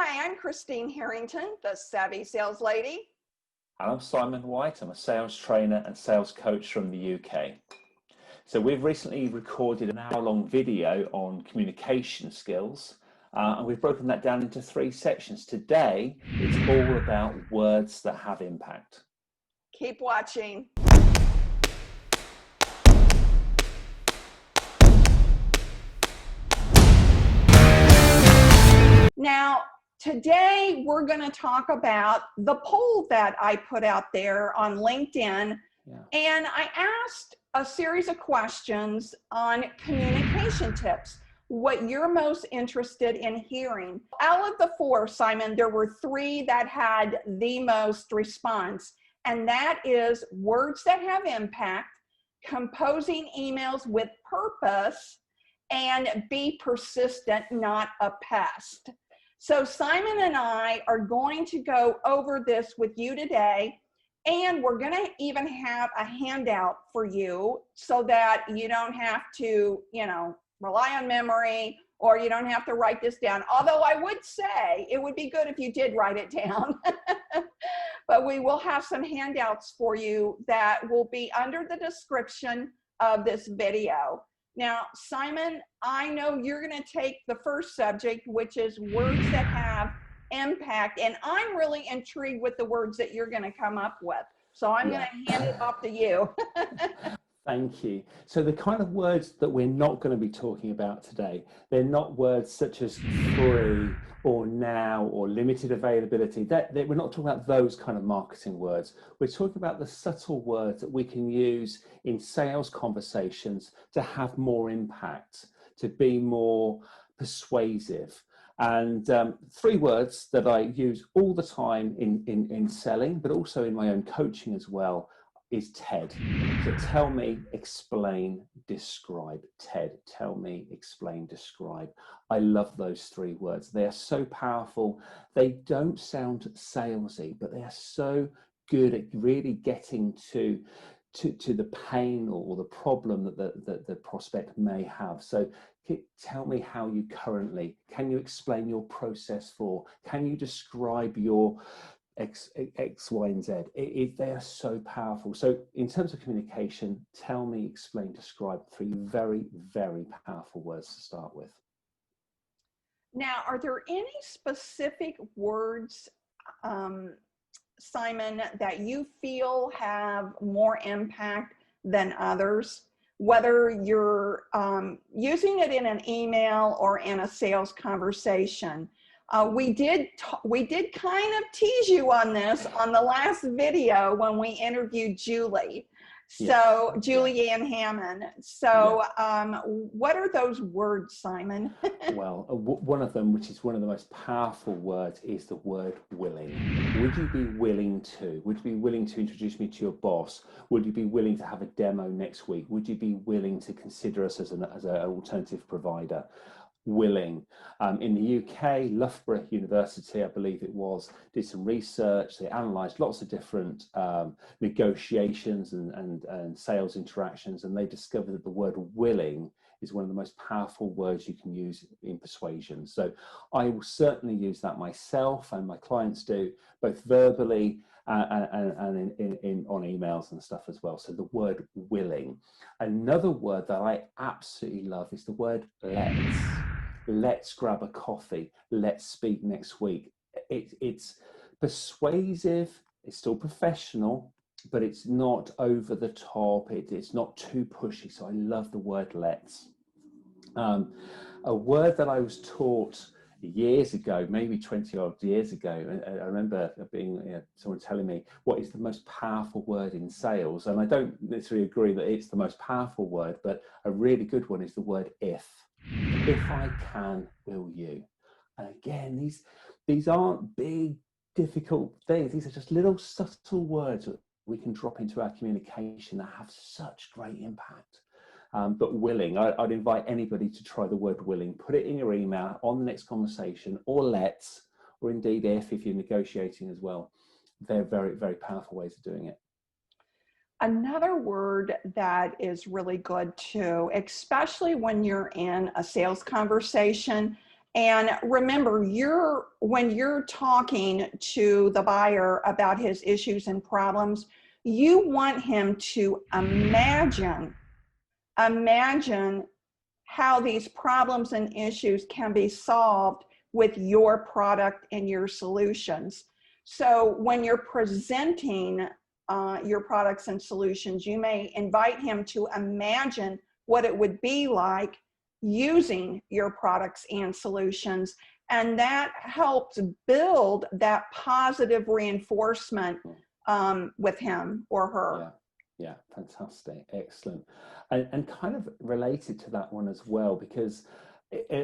Hi, I'm Christine Harrington, the Savvy Sales Lady. And I'm Simon White. I'm a sales trainer and sales coach from the UK. So we've recently recorded an hour-long video on communication skills, and we've broken that down into 3 sections. Today, it's all about words that have impact. Keep watching. Now, today we're going to talk about the poll that I put out there on LinkedIn. And I asked a series of questions on communication tips, what you're most interested in hearing. Out of the 4, Simon, there were 3 that had the most response, and that is words that have impact, composing emails with purpose, and be persistent, not a pest. So Simon and I are going to go over this with you today, and we're going to even have a handout for you so that you don't have to, rely on memory, or you don't have to write this down. Although I would say it would be good if you did write it down. But we will have some handouts for you that will be under the description of this video. Now, Simon, I know you're going to take the first subject, which is words that have impact, and I'm really intrigued with the words that you're going to come up with. So I'm going to hand it off to you. Thank you. So the kind of words that we're not going to be talking about today, they're not words such as free or now or limited availability. We're not talking about those kind of marketing words. We're talking about the subtle words that we can use in sales conversations to have more impact, to be more persuasive. And 3 words that I use all the time in selling, but also in my own coaching as well, is TED. So tell me, explain, describe. TED, tell me, explain, describe. I love those 3 words. They are so powerful. They don't sound salesy, but they are so good at really getting to the pain or the problem that the prospect may have. So tell me how you currently, can you explain your process for, can you describe your X, Y, and Z? They are so powerful. So in terms of communication, tell me, explain, describe, 3 very, very powerful words to start with. Now, are there any specific words, Simon, that you feel have more impact than others, whether you're using it in an email or in a sales conversation? We did kind of tease you on this on the last video when we interviewed Julie. So yes. Julie Ann Hammond. So what are those words, Simon? Well, one of them, which is one of the most powerful words, is the word willing. Would you be willing to? Would you be willing to introduce me to your boss? Would you be willing to have a demo next week? Would you be willing to consider us as an alternative provider? Willing. In the UK, Loughborough University, I believe it was, did some research. They analysed lots of different negotiations and sales interactions, and they discovered that the word willing is one of the most powerful words you can use in persuasion. So I will certainly use that myself, and my clients do, both verbally and on emails and stuff as well. So the word willing. Another word that I absolutely love is the word let's. Let's grab a coffee. Let's speak next week. It's persuasive. It's still professional, but it's not over the top. It's not too pushy. So I love the word let's. A word that I was taught years ago, maybe 20 odd years ago, and I remember being someone telling me what is the most powerful word in sales, and I don't necessarily agree that it's the most powerful word, but a really good one is the word if. If I can, will you? And again, these aren't big, difficult things. These are just little subtle words that we can drop into our communication that have such great impact. But willing, I'd invite anybody to try the word willing. Put it in your email on the next conversation, or let's, or indeed if you're negotiating as well. They're very, very powerful ways of doing it. Another word that is really good too, especially when you're in a sales conversation, And remember, when you're talking to the buyer about his issues and problems, you want him to imagine how these problems and issues can be solved with your product and your solutions. So when you're presenting your products and solutions, you may invite him to imagine what it would be like using your products and solutions. And that helps build that positive reinforcement with him or her. Yeah, fantastic, excellent. And kind of related to that one as well, because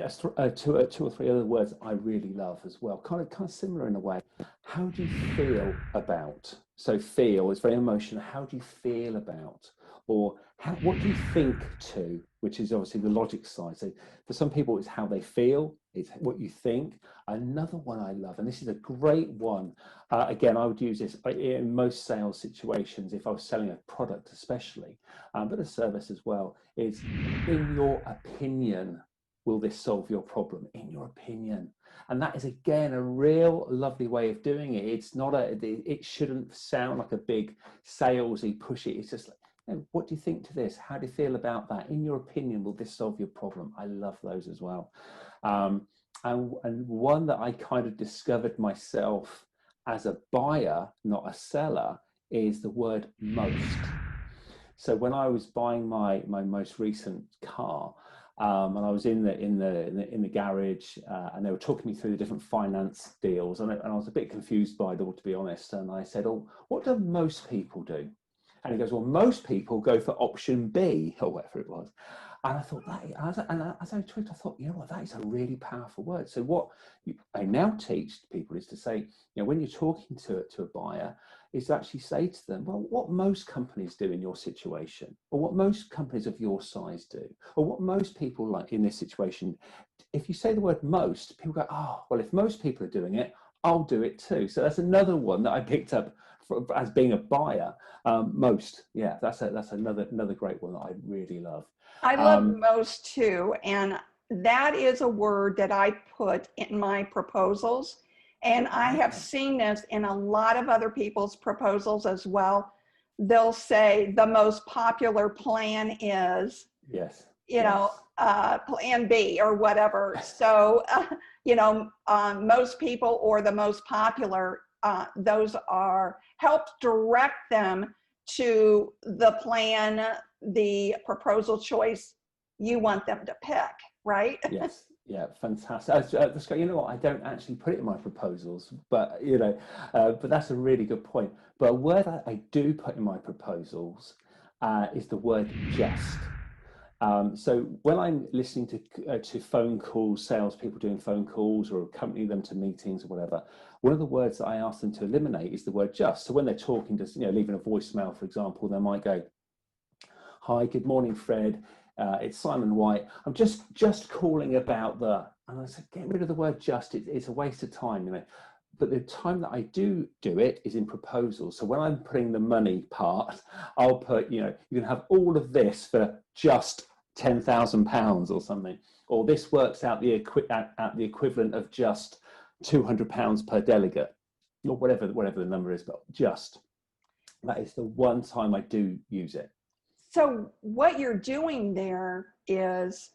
two or three other words I really love as well, kind of similar in a way. How do you feel about? So feel is very emotional. How do you feel about? Or what do you think to, which is obviously the logic side. So for some people, it's how they feel, it's what you think. Another one I love, and this is a great one. Again, I would use this in most sales situations if I was selling a product especially, but a service as well, is in your opinion, will this solve your problem? In your opinion. And that is, again, a real lovely way of doing it. It's not it shouldn't sound like a big salesy pushy. It's just like, what do you think to this? How do you feel about that? In your opinion, will this solve your problem? I love those as well. And one that I kind of discovered myself as a buyer, not a seller, is the word most. So when I was buying my most recent car, and I was in the garage, and they were talking me through the different finance deals, and I was a bit confused by it all, to be honest. And I said, "Oh, what do most people do?" And he goes, "Well, most people go for option B," or whatever it was. And I thought as I tweeted, I thought, you know what, that is a really powerful word. So what I now teach people is to say, when you're talking to a buyer, is to actually say to them, well, what most companies do in your situation, or what most companies of your size do, or what most people like in this situation. If you say the word most, people go, oh, well, if most people are doing it, I'll do it too. So that's another one that I picked up as being a buyer. Most, yeah, that's another great one that I really love. I love most too, and that is a word that I put in my proposals, and I have seen this in a lot of other people's proposals as well. They'll say the most popular plan is, yes, plan B or whatever. So, most people or the most popular, those help direct them to the plan, the proposal choice you want them to pick, right? Yes, yeah, fantastic. That's great. You know what? I don't actually put it in my proposals, but but that's a really good point. But a word I do put in my proposals is the word just. So when I'm listening to phone calls, salespeople doing phone calls or accompanying them to meetings or whatever, one of the words that I ask them to eliminate is the word just. So when they're talking, just leaving a voicemail, for example, they might go, "Hi, good morning, Fred. It's Simon White. I'm just calling about the," and I said, get rid of the word just. It's a waste of time, But the time that I do it is in proposals. So when I'm putting the money part, I'll put, you can have all of this for just £10,000 or something, or this works out at the equivalent of just £200 per delegate, or whatever the number is. But just, that is the one time I do use it. So what you're doing there is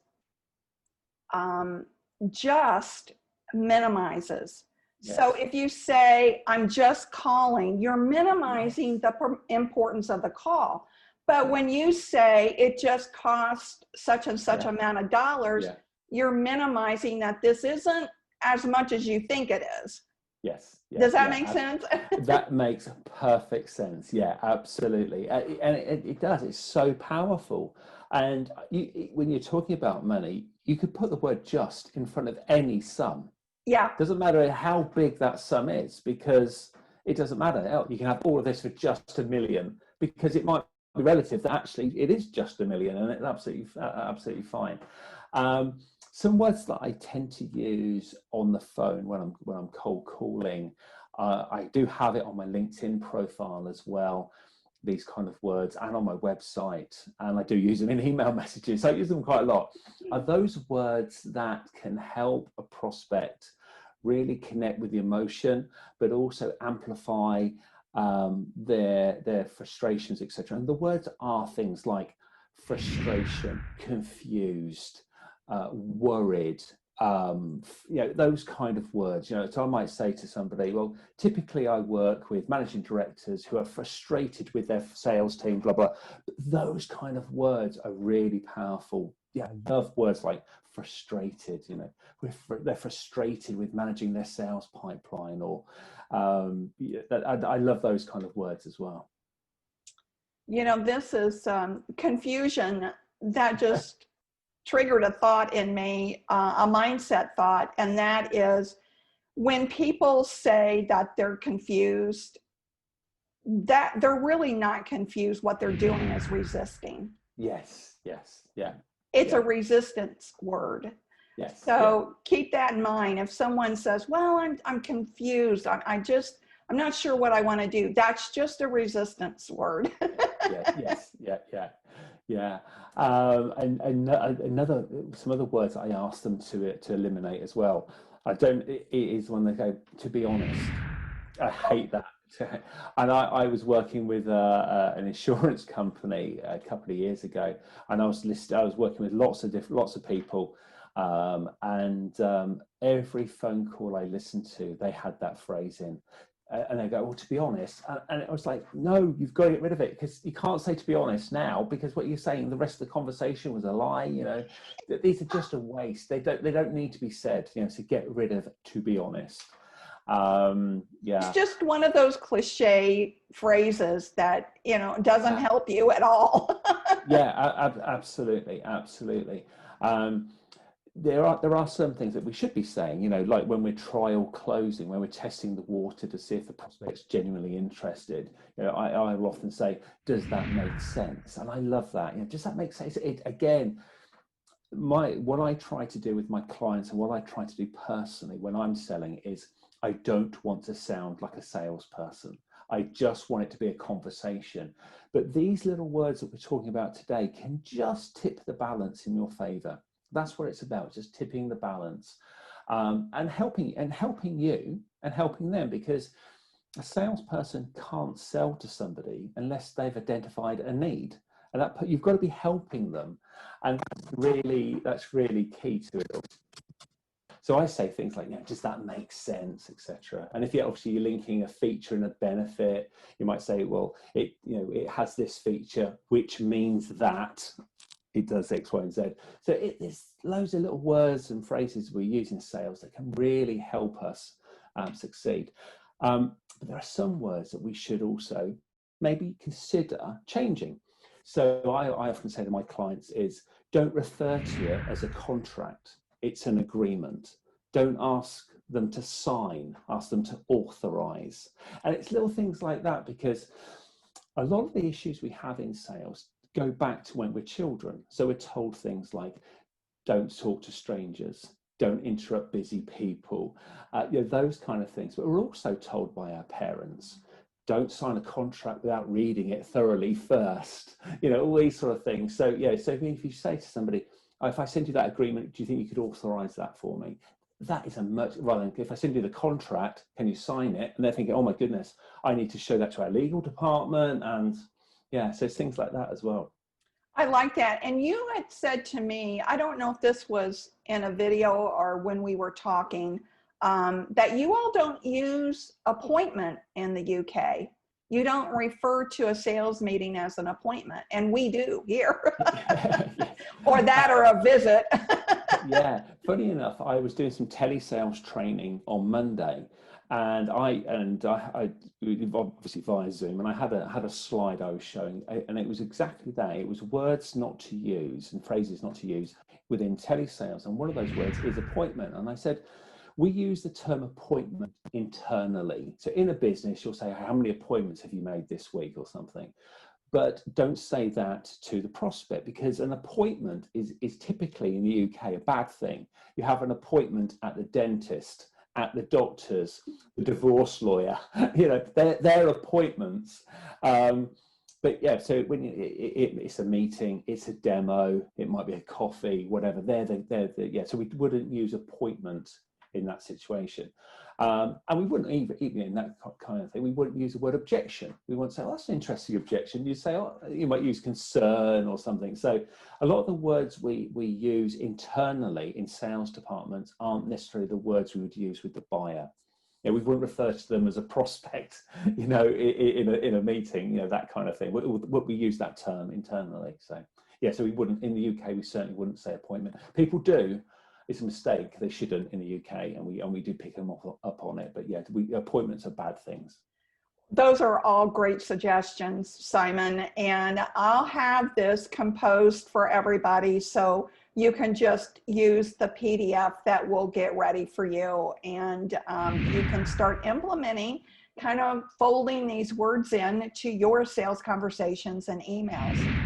just minimizes. Yes. So if you say, I'm just calling, you're minimizing the importance of the call. But when you say it just costs such and such amount of dollars, you're minimizing that this isn't as much as you think it is. Yes. Does that make sense? That makes perfect sense. Yeah, absolutely. And it does. It's so powerful. And when you're talking about money, you could put the word just in front of any sum. Yeah. Doesn't matter how big that sum is, because it doesn't matter. You can have all of this for just $1 million, because it might be relative that actually it is just $1 million, and it's absolutely fine. Some words that I tend to use on the phone when I'm cold calling, I do have it on my LinkedIn profile as well. these kind of words and on my website, and I do use them in email messages, so I use them quite a lot, are those words that can help a prospect really connect with the emotion, but also amplify their frustrations, etc. And the words are things like frustration, confused, worried, those kind of words. So I might say to somebody, well, typically I work with managing directors who are frustrated with their sales team, blah blah. But those kind of words are really powerful. I love words like frustrated. They're frustrated with managing their sales pipeline, or I love those kind of words as well. This is confusion that just triggered a thought in me, a mindset thought, and that is, when people say that they're confused, that they're really not confused. What they're doing is resisting. Yes, yeah. It's a resistance word. Yes. So keep that in mind. If someone says, well, I'm confused, I'm not sure what I want to do, that's just a resistance word. Yeah. And some other words I ask them to eliminate as well. It is when they go, to be honest. I hate that. And I was working with an insurance company a couple of years ago, and I was working with lots of people, and every phone call I listened to, they had that phrase in. And they go, well, to be honest, and I was like, no, you've got to get rid of it, because you can't say to be honest now, because what you're saying, the rest of the conversation was a lie. These are just a waste. They don't need to be said. So get rid of to be honest. It's just one of those cliche phrases that doesn't help you at all. Absolutely. There are some things that we should be saying, like when we're trial closing, when we're testing the water to see if the prospect's genuinely interested. I will often say, does that make sense? And I love that. Does that make sense? What I try to do with my clients, and what I try to do personally when I'm selling, is I don't want to sound like a salesperson. I just want it to be a conversation. But these little words that we're talking about today can just tip the balance in your favor. That's what it's about, just tipping the balance, and helping you and helping them, because a salesperson can't sell to somebody unless they've identified a need, and you've got to be helping them, and that's really key to it all. So I say things like, does that make sense, etc. And if you're linking a feature and a benefit, you might say, well, it has this feature, which means that it does X, Y, and Z. So there's loads of little words and phrases we use in sales that can really help us succeed. But there are some words that we should also maybe consider changing. So I often say to my clients is, don't refer to it as a contract. It's an agreement. Don't ask them to sign, ask them to authorize. And it's little things like that, because a lot of the issues we have in sales go back to when we're children. So we're told things like, don't talk to strangers, don't interrupt busy people, those kind of things. But we're also told by our parents, don't sign a contract without reading it thoroughly first, all these sort of things. So so if you say to somebody, if I send you that agreement, do you think you could authorize that for me? That is a much, rather than if I send you the contract, can you sign it? And they're thinking, oh my goodness, I need to show that to our legal department. And so it's things like that as well. I like that. And you had said to me, I don't know if this was in a video or when we were talking, that you all don't use appointment in the UK. You don't refer to a sales meeting as an appointment, and we do here. Or that, or a visit. Funny enough, I was doing some telesales training on Monday, and I obviously via Zoom, and I had a slide I was showing, and it was exactly that. It was words not to use and phrases not to use within telesales, and one of those words is appointment. And I said, we use the term appointment internally. So in a business, you'll say, how many appointments have you made this week or something? But don't say that to the prospect, because an appointment is typically in the UK a bad thing. You have an appointment at the dentist, at the doctor's, the divorce lawyer, they're appointments. But yeah, so when it's a meeting, it's a demo, it might be a coffee, whatever. Yeah. So we wouldn't use appointment in that situation, and we wouldn't even in that kind of thing. We wouldn't use the word objection. We wouldn't say, "Oh, that's an interesting objection." You say, "Oh," you might use concern or something. So a lot of the words we use internally in sales departments aren't necessarily the words we would use with the buyer. We wouldn't refer to them as a prospect, in a meeting, that kind of thing. We use that term internally. So yeah, so we wouldn't in the UK. We certainly wouldn't say appointment. People do. It's a mistake. They shouldn't in the UK, and we do pick them up on it. But yeah, appointments are bad things. Those are all great suggestions, Simon, and I'll have this composed for everybody so you can just use the PDF that we'll get ready for you, and you can start implementing, kind of folding these words in to your sales conversations and emails.